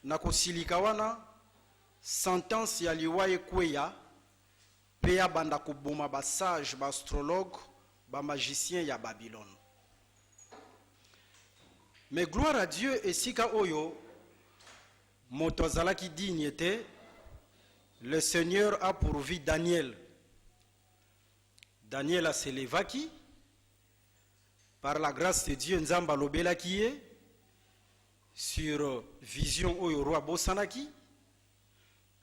na kosilika wana sentence ya liwa ekweya pe ya banda koboma basage baastrologue bamagicien ya Babylone. Mais gloire à Dieu, esika oyo moto azalaki digne te, le Seigneur a pourvu Daniel. Daniel a s'élevaki par la grâce de Dieu, nzamba lobelaki ye sur vision oyo roi bosanaki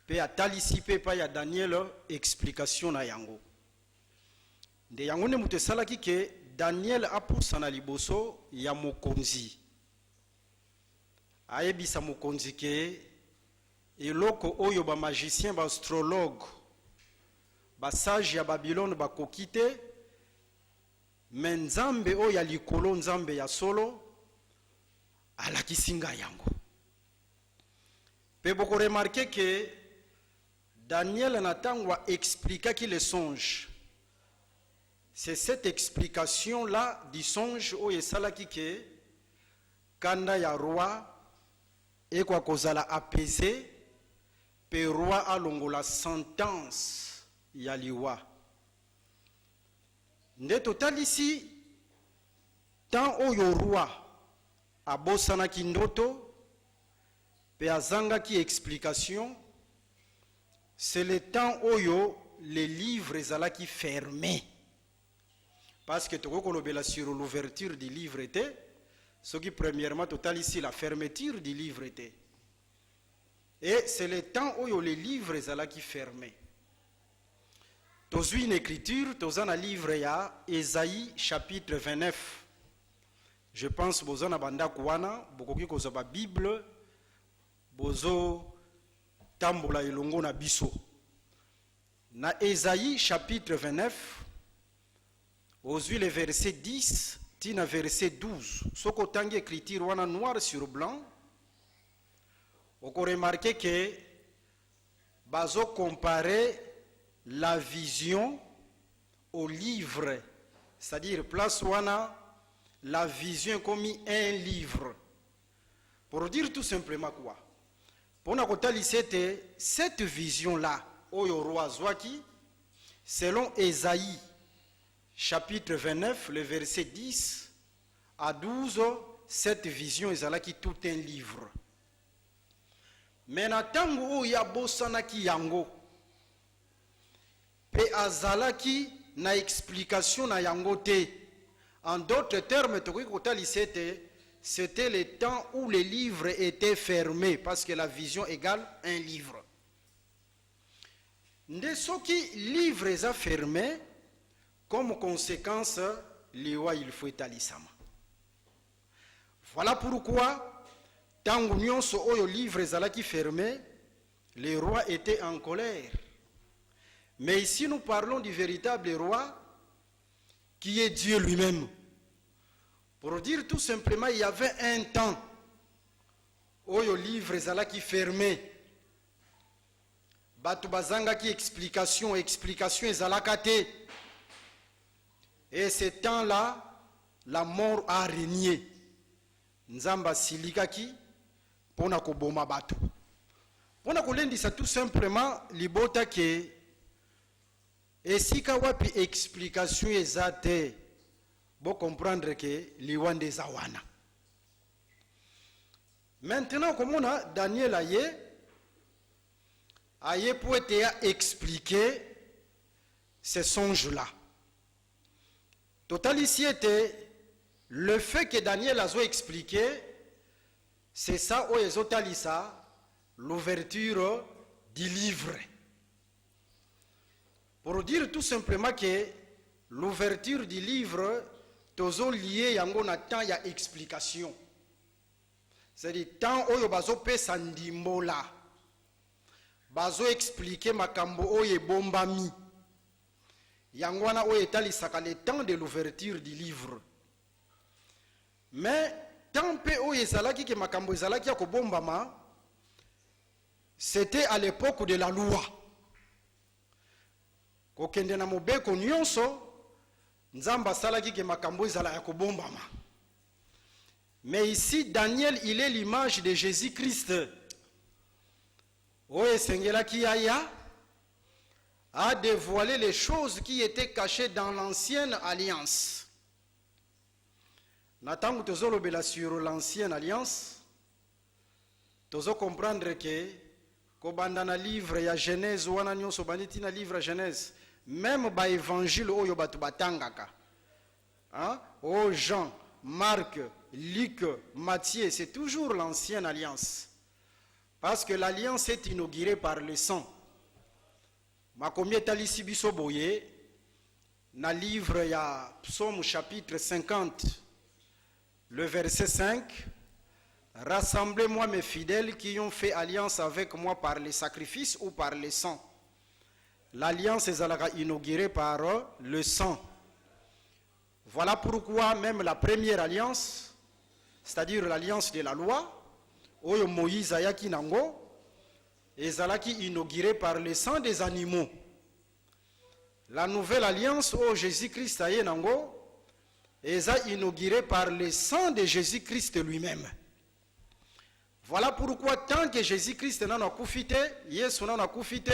pe atalisi pe pa ya Daniel explication na yango. Nde yango ne mutu esalaki ke Daniel apusana liboso ya mokonzi. Ayebisa mokonzi ke eloko oyo ba magicien ba astrologue ba sage ya Babylone ba kokite menzambe oyo ya likolo nzambe ya solo alakisinga yango. Pe boko remarquer que Daniel n'atangwa expliqua qui le songe. C'est cette explication là du songe oyo esalaki ke kanda ya roi et quoi kozala apaisé pe roi alongola sentence ya liwa. Nde total ici tant oyo roi abosana ki ndoto pe azanga ki explication, c'est le temps oyo les livres ezalaki fermés. Parce que toko kolobela sur l'ouverture du livre était ce qui premièrement total ici la fermeture du livre était. Et c'est le temps où les livres sont fermés. Tozu une écriture, tozu un livre ya Ésaïe chapitre 29. Je pense bozo na banda kuana, bokoki kozo ba Bible, bozo tambola elongo na biso. Na Ésaïe chapitre 29, ozu le verset 10. Tina verset 12. Soko tangi écriture wana noir sur blanc. Oko remarquer que bazo comparer la vision au livre. C'est-à-dire place wana la vision comme un livre. Pour dire tout simplement quoi? Pour na kotali cette vision là oyo roi zwaki selon Ésaïe chapitre 29, le verset 10 à 12, cette vision ezalaki tout un livre. Mais na tango oyo ya bosanaki yango, pe azalaki na explication na yango te. En d'autres termes, c'était le temps où les livres étaient fermés, parce que la vision égale un livre. Nde soki livre eza fermé, comme conséquence, liwa il faut etalisama. Voilà pourquoi, tango nyonso oyo livre ezalaki fermé, le roi était en colère. Mais ici nous parlons du véritable roi, qui est Dieu lui-même. Pour dire tout simplement, il y avait un temps oyo livre ezalaki fermé. Batu bazanga ki explication ezalaka te. Et ce temps-là, la mort a régné. Nzamba silikaki pona koboma batu. Pona kolendisa tout simplement libota ke esika wapi explication ezate bo comprendre que liwande zawana. Maintenant comme on a Daniel aye pour être expliquer ce songe-là. Total ici était le fait que Daniel a expliqué, c'est ça où ils ont l'ouverture du livre. Pour dire tout simplement que l'ouverture du livre, tozo lié yango na temps ya explication. C'est-à-dire temps où bazo pe sandimbola, bazo expliquer makambo oye bombami. Yangwana o etalisaka le temps de l'ouverture du livre. Mais tant pe o ezalaki ke makambo ezalaki ya kobombama, c'était à l'époque de la loi. Kokende na mobeko nyonso nzamba salaki ke makambo ezala ya kobombama. Mais ici Daniel, il est l'image de Jésus-Christ. Oye Sengela Kiaya a dévoilé les choses qui étaient cachées dans l'ancienne alliance. Natangu tozo lobela sur l'ancienne alliance, tozo comprendre que kobanda na livre ya Genèse wana nyonso banditi na livre ya Genèse, même ba évangile oyo batu batangaka. Hein? Oh Jean, Marc, Luc, Matthieu, c'est toujours l'ancienne alliance. Parce que l'alliance est inaugurée par le sang. Makomie talisi biso boye na livre ya Psaume chapitre 50, le verset 5. Rassemblez-moi mes fidèles qui ont fait alliance avec moi par les sacrifices ou par le sang. L'alliance est inaugurée par le sang. Voilà pourquoi même la première alliance, c'est-à-dire l'alliance de la loi, Oyo Moïse ayaki nango, ezalaki inaugurée par le sang des animaux. La nouvelle alliance, où Jésus-Christ aye nango, est inaugurée par le sang de Jésus-Christ lui-même. Voilà pourquoi tant que Jésus-Christ n'a pas koufité, Yesu n'a pas koufité,